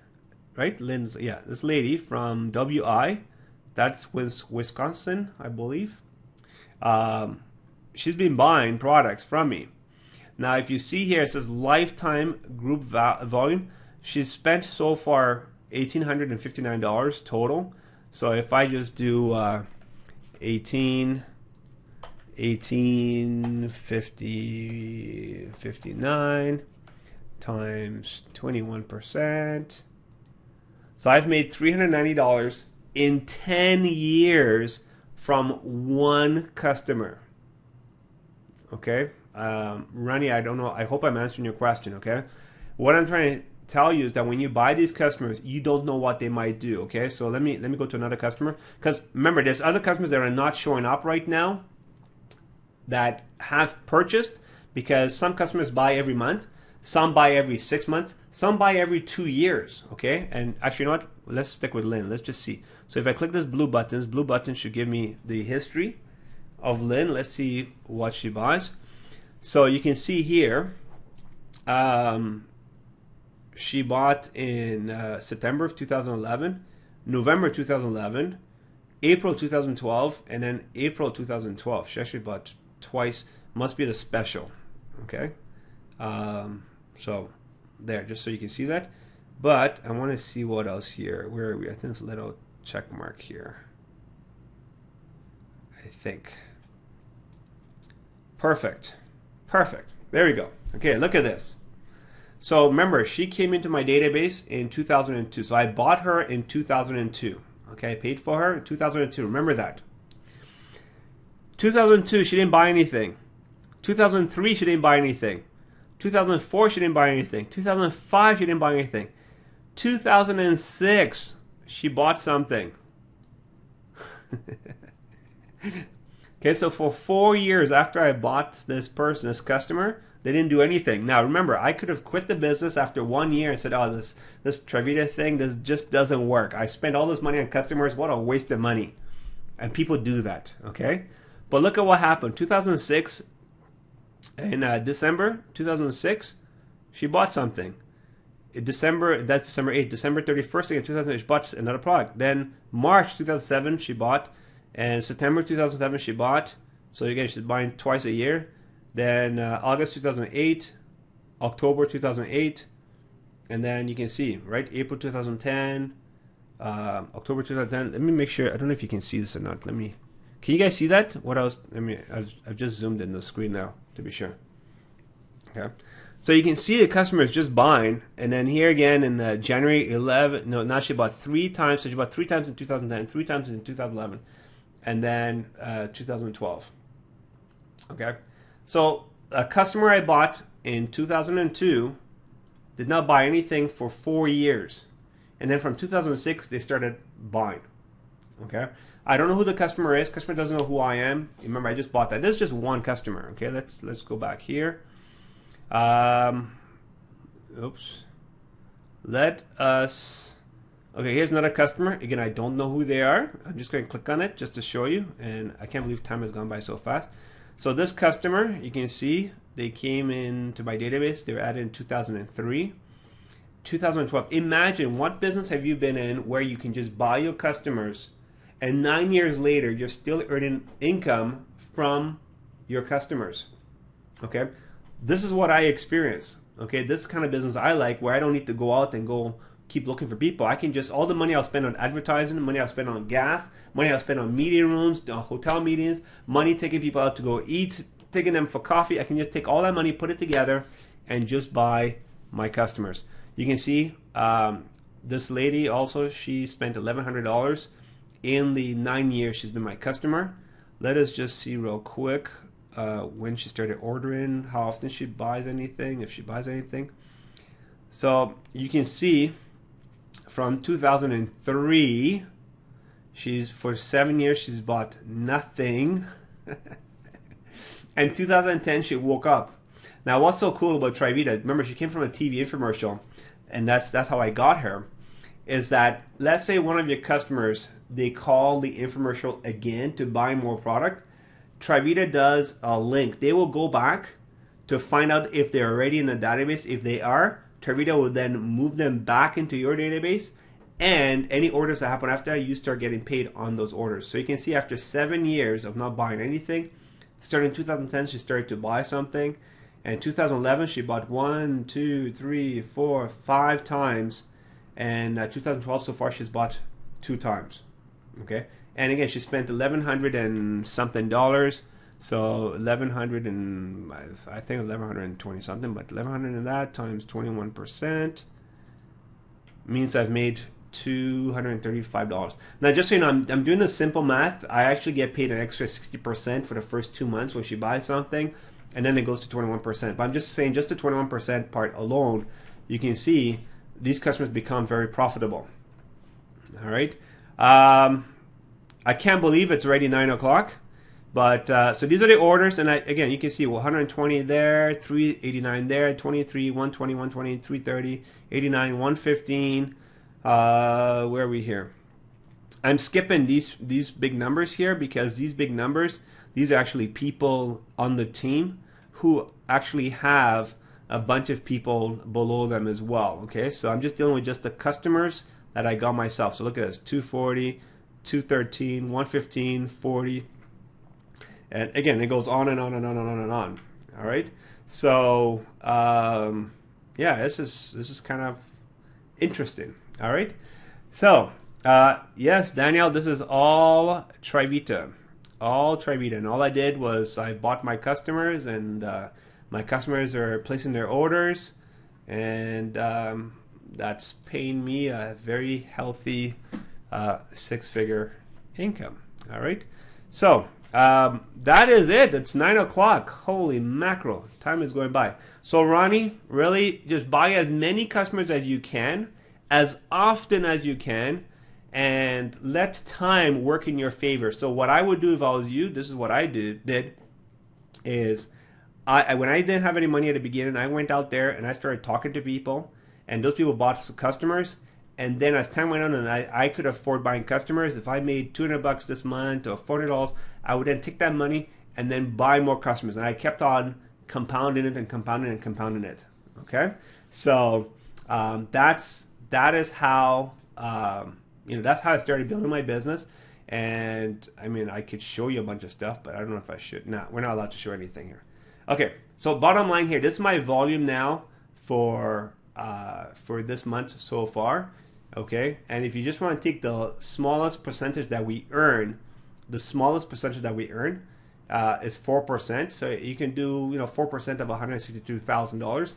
right? Lynn's, yeah, this lady from WI, that's Wisconsin, I believe. She's been buying products from me. Now, if you see here, it says lifetime group volume. She's spent so far $1,859 total. So if I just do 1859 times 21%. So I've made $390 in 10 years from one customer. Okay, Ronnie, I don't know. I hope I'm answering your question. Okay, what I'm trying to tell you is that when you buy these customers, you don't know what they might do. Okay, so let me go to another customer, because remember, there's other customers that are not showing up right now that have purchased, because some customers buy every month, some buy every 6 months, some buy every 2 years. Okay, and actually, you know what? Let's stick with Lynn. Let's just see. So if I click this blue button should give me the history of Lynn. Let's see what she buys. So you can see here, she bought in September of 2011, November 2011, April 2012, and then April 2012. She actually bought twice. Must be the special. Okay, so there, just so you can see that. But I want to see what else here. Where are we? I think it's a little check mark here. I think. Perfect. There we go. Okay, look at this. So remember, she came into my database in 2002. So I bought her in 2002. Okay, I paid for her in 2002. Remember that. 2002, she didn't buy anything. 2003, she didn't buy anything. 2004, she didn't buy anything. 2005, she didn't buy anything. 2006, she bought something. Okay, so for 4 years after I bought this customer, they didn't do anything. Now remember, I could have quit the business after 1 year and said, "Oh, this Travita thing, this just doesn't work. I spent all this money on customers. What a waste of money." And people do that. Okay, but look at what happened. 2006, in December 2006, she bought something. That's December 8th. December 31st, again, 2008, she bought another product. Then March 2007, she bought. And September 2007, she bought. So again, she's buying twice a year. Then August 2008, October 2008. And then you can see, right? April 2010, October 2010. Let me make sure. I don't know if you can see this or not. Can you guys see that? What else? I've just zoomed in the screen now to be sure. Okay. So you can see the customer is just buying, and then here again in January 11. No, now she bought 3 times. So she bought 3 times in 2010, 3 times in 2011, and then 2012. Okay. So a customer I bought in 2002 did not buy anything for 4 years, and then from 2006 they started buying. Okay. I don't know who the customer is. Customer doesn't know who I am. Remember, I just bought that. This is just one customer. Okay. Let's go back here. Oops. Let us Okay, here's another customer. Again, I don't know who they are. I'm just going to click on it just to show you. And I can't believe time has gone by so fast. So this customer, you can see they came into my database. They were added in 2003. 2012. Imagine, what business have you been in where you can just buy your customers and 9 years later you're still earning income from your customers? Okay, this is what I experience. Okay, this kind of business I like, where I don't need to go out and go keep looking for people. I can just, all the money I'll spend on advertising, money I'll spend on gas, money I'll spend on meeting rooms, hotel meetings, money taking people out to go eat, taking them for coffee. I can just take all that money, put it together, and just buy my customers. You can see this lady also, she spent $1,100 in the 9 years she's been my customer. Let us just see real quick when she started ordering, how often she buys anything, if she buys anything. So you can see from 2003, for 7 years she's bought nothing. And 2010 she woke up. Now what's so cool about Trivita, remember she came from a TV infomercial, and that's how I got her, is that let's say one of your customers, they call the infomercial again to buy more product. Trivita does a link. They will go back to find out if they're already in the database. If they are, Trivita will then move them back into your database, and any orders that happen after that, you start getting paid on those orders. So you can see after 7 years of not buying anything, starting in 2010 she started to buy something, and 2011 she bought 1, 2, 3, 4, 5 times, and 2012 so far she's bought 2 times. Okay, and again she spent $1,100 and something dollars. So 1,100 and I think 1,120 something, but 1,100 in that times 21% means I've made $235. Now just so you know, I'm doing the simple math. I actually get paid an extra 60% for the first 2 months when she buys something, and then it goes to 21%. But I'm just saying, just the 21% part alone, you can see these customers become very profitable. All right. I can't believe it's already 9 o'clock. But so these are the orders, and again you can see 120 there, 389 there, 23, 120, 120, 330, 89, 115. Where are we here? I'm skipping these big numbers here because these big numbers, these are actually people on the team who actually have a bunch of people below them as well. Okay, so I'm just dealing with just the customers that I got myself. So look at this: 240, 213, 115, 40. And again, it goes on and on and on and on and on. All right. So yeah, this is kind of interesting. All right. So yes, Danielle, this is all Trivita, and all I did was I bought my customers, and my customers are placing their orders, and that's paying me a very healthy 6-figure income. All right. So that is it. It's 9 o'clock. Holy mackerel. Time is going by. So Ronnie, really just buy as many customers as you can, as often as you can, and let time work in your favor. So what I would do if I was you, this is what I did is when I didn't have any money at the beginning, I went out there and I started talking to people, and those people bought some customers. And then as time went on and I could afford buying customers, if I made $200 this month or $400, I would then take that money and then buy more customers. And I kept on compounding it and compounding it and compounding it. Okay, so that is how that's how I started building my business. And I mean, I could show you a bunch of stuff, but I don't know if I should. No, we're not allowed to show anything here. Okay, so bottom line here, this is my volume now for this month so far. Okay, and if you just want to take the smallest percentage that we earn, is 4%. So you can do 4% of $162,000,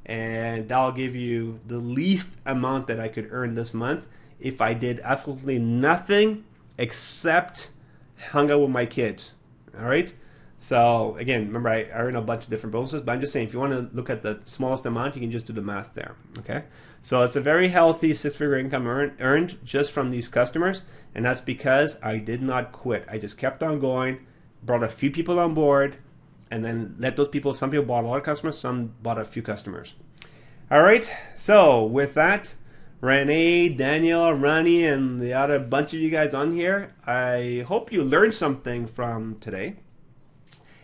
and that'll give you the least amount that I could earn this month if I did absolutely nothing except hung out with my kids. All right. So again, remember I earn a bunch of different bonuses, but I'm just saying if you want to look at the smallest amount, you can just do the math there. Okay, so it's a very healthy 6-figure income earned just from these customers, and that's because I did not quit. I just kept on going, brought a few people on board, and then let those people. Some people bought a lot of customers, some bought a few customers. All right, so with that, Renee, Daniel, Ronnie, and the other bunch of you guys on here. I hope you learned something from today.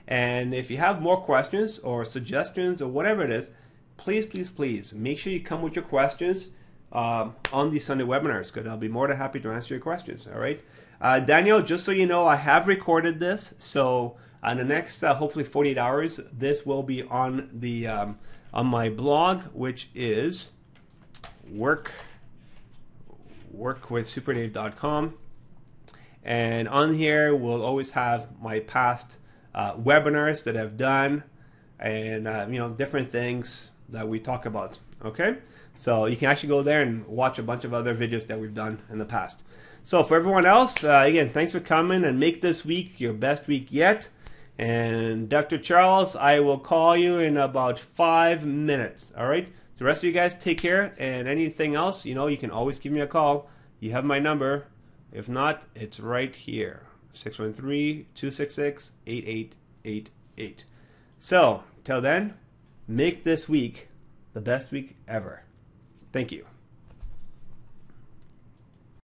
And if you have more questions or suggestions or whatever it is, please, please, please make sure you come with your questions on these Sunday webinars, because I'll be more than happy to answer your questions. All right, Daniel, just so you know, I have recorded this, so in the next hopefully 48 hours, this will be on the on my blog, which is workwithsuperdave.com, and on here we'll always have my past webinars that I've done, and different things that we talk about. Okay, so you can actually go there and watch a bunch of other videos that we've done in the past. So for everyone else, again, thanks for coming, and make this week your best week yet. And Dr. Charles, I will call you in about 5 minutes. All right, so the rest of you guys take care, and anything else, you can always give me a call. You have my number. If not, it's right here, 613-266-8888. So till then, make this week the best week ever. Thank you.